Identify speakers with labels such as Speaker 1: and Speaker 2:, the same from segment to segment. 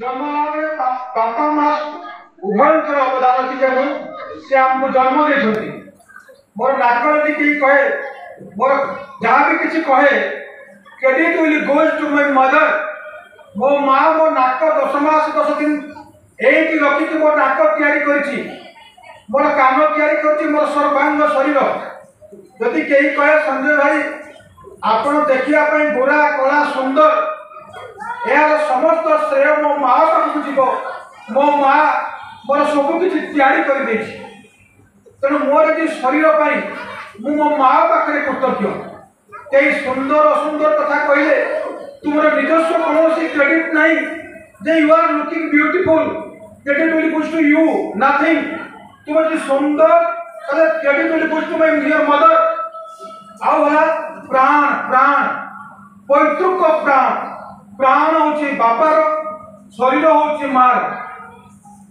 Speaker 1: जन्म बापा माँ उभयंकर अवदान अच्छी से आमको जन्म दे मोर नाक यदि कहीं कहे मोर जहाँ भी किसी कहे credit will goes to my mother. मो माँ मो नाक 10 मास 10 दिन एटी रखिक मो नाक तैयारी मोर कान तैयारी मोर सर्वांग शरीर जदि कहीं कहे संजय भाई आपण देखा गोरा कला सुंदर यार समस्त श्रेय मो माँ पाखक जीव मो माँ मोर सब किसी तैयारी कर तेणु मोर ये शरीर पर मो माँ पाखे कृतज्ञ। कई सुंदर असुंदर कथा कहले तुम निजस्व कौन क्रेडिट नहीं जे you are looking beautiful credit will goes to you nothing. तुम जो सुंदर credit will goes to my dear mother. आउ प्राण प्राण पैतृक प्राण प्राण हूँ बापार शरीर हूँ मार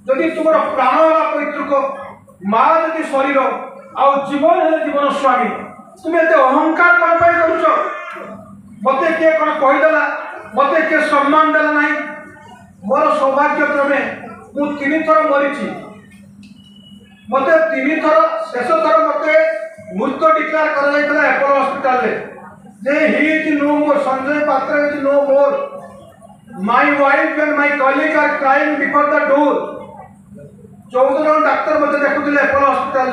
Speaker 1: जदि तुम प्राण है पैतृक माँ जदि शरीर आउ जीवन है जीवन स्वामी तुम्हें एत अहंकार कर मत किए कौन कहीदेला मत किए सम्मान देला ना मोर सौभाग्य क्रमे मु 3 थर मरी मत 3 थर शेष थर मत मृत डिक्लेयर कर Apollo hospital he is no more Sanjay पात्र is no more my wife and my colleague are crying before the door। 14 जन डाक्तर मत देखुले एपोलो हॉस्पिटल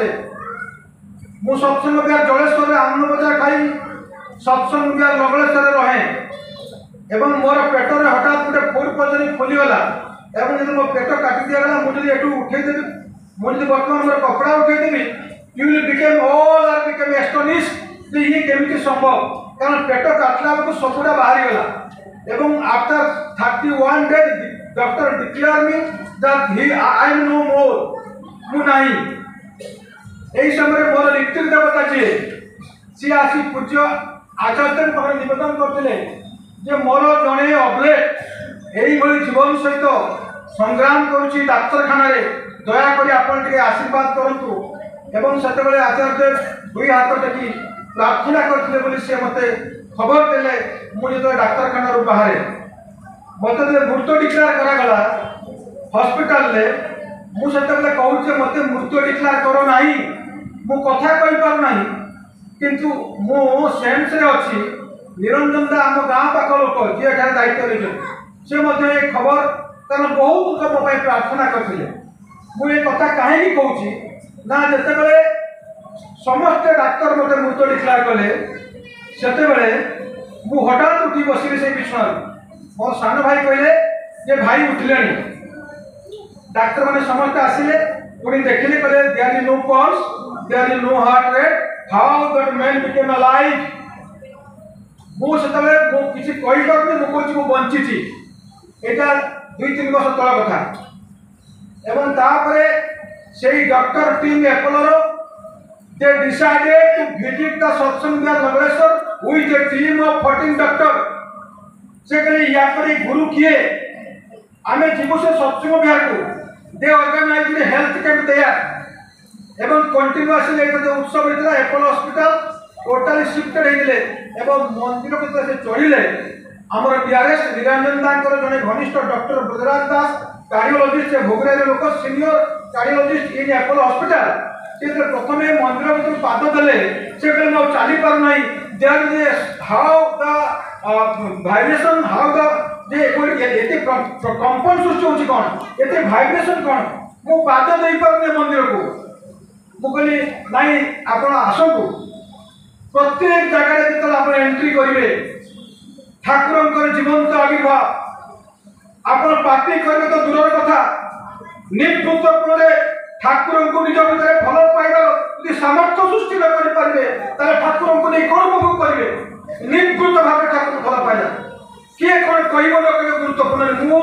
Speaker 1: मु सत्संग बिहार जलेश्वर आनंद बजार खाई सत्संग बिहार मंगलेश्वर रहे एवं मोर पेटर हठात गोटे फूड पॉइजनिंग खोलीगला एवं जब मो पेट काटी दिगला मुझे एटू उठेदेवी मुझे बर्तमान मोर कपड़ा उठेदेवी you will become all are become astonished ये केमिति संभव कारण पेट काटला बेलू सबुड़ा बाहरी गला एवं after 31 days doctor declare me that he I am no more मु नहीं। यही समय मोर ऋतु देवता जी सी आसी पूज्य आचार्य पाखे निवेदन करते मोर जड़े अबलेट यही जीवन सहित संग्राम करुच्ची डाक्तखाना दयाकोरी आपड़ आशीर्वाद करूँ एवं से आचार्य 2 हाथ टेकी प्रार्थना करते सी मत खबर देले मुझे डाक्तखाना बाहर मत मृत डिक्लेयर करागला हॉस्पिटल मुझे कहूँ मत मृत्यु डिक्लेयर करो ना मु कथा कही पार ना किंतु मु सेन्स रे अच्छी निरंजन दा आम गाँ पाख लोक जी दायित्व ले से खबर कारण बहुत लोक मो प्रार्थना करते मुझे कथा कहीं कहूँ ना जिते समस्ते डाक्तर मत मृत डिक्लेयर कले से मु हठात उठी बसली से बिछण मोर सान भाई कहले जे भाई उठिले डाक्तर मैंने समस्ते आसिले पुणी देखिले कहले there is no pulse there is no heart rate how that man became alive. मुझे किसी कही पारे मुझे बंची यहाँ 2-3 वर्ष तल कथा एवं तापर से डॉक्टर टीम एपोलोर they decided to visit the satsang Bihar Mangaleshwar with a team of 14 doctor से कहले या पर गुरु किए आमे जीवो से सत्संग बिहार को दे ऑर्गेनाइज्ड हेल्थ कैंप देयर एवं कंटिन्यूअसली जो उत्सव होता एपोलो हॉस्पिटल टोटली शिफ्टेड होते एवं मंदिर के चढ़िले आमर डीआरएस निरंजन दांकर जड़े घनिष्ठ डॉक्टर ब्रजराज दास कार्डियोलॉजिस्ट भोगराज लोक सीनियर कार्डियोलॉजिस्ट इन एपोलो हॉस्पिटल से प्रथम मंदिर भर पाद देले से कहले चली पार ना there how the vibration how the जे कंपन सृष्टि होची कौन एते वाइब्रेशन कौन मु पाद दे पारने मंदिर को मु कहली नहीं आपण आसतु प्रत्येक जगह जो आप एंट्री करेंगे ठाकुर जीवंत आविर्भाव आप पार्टी करेंगे तो दूर कथा निर्भूतपूर्ण ठाकुर को निज भर भल पाइबार सामर्थ्य सृष्टि न करें ठाकुर को नहीं कौन उपभोग करेंगे निर्भूत भाव ठाकुर भल पाइला किए कौन कह गुरुत्वपूर्ण मु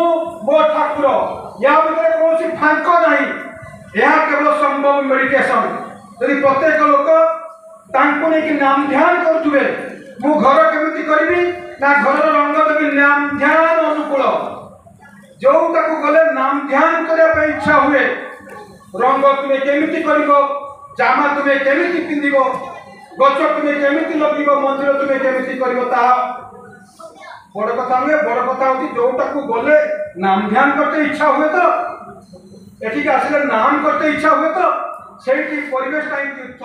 Speaker 1: मो ठाकुर या भर कौन फांक ना यह केवल संभव मेडिटेशन यदि प्रत्येक लोक नाम ध्यान करुवे मु घर केमी करी ना घर रंग देवी नाम ध्यान अनुकूल जो गले नाम ध्यान करने इच्छा हुए रंग तुम्हें केमी कर जामा तुम्हें केमी पिंध गच तुम्हें केमी लगे मंदिर तुम्हें केमी कर बड़ कथा नुहे बड़ कथा हूँ जोटा को गले नाम ध्यान करते इच्छा हुए तो एठिक आसिले नाम करते इच्छा हुए तो से परिवेश तीर्थ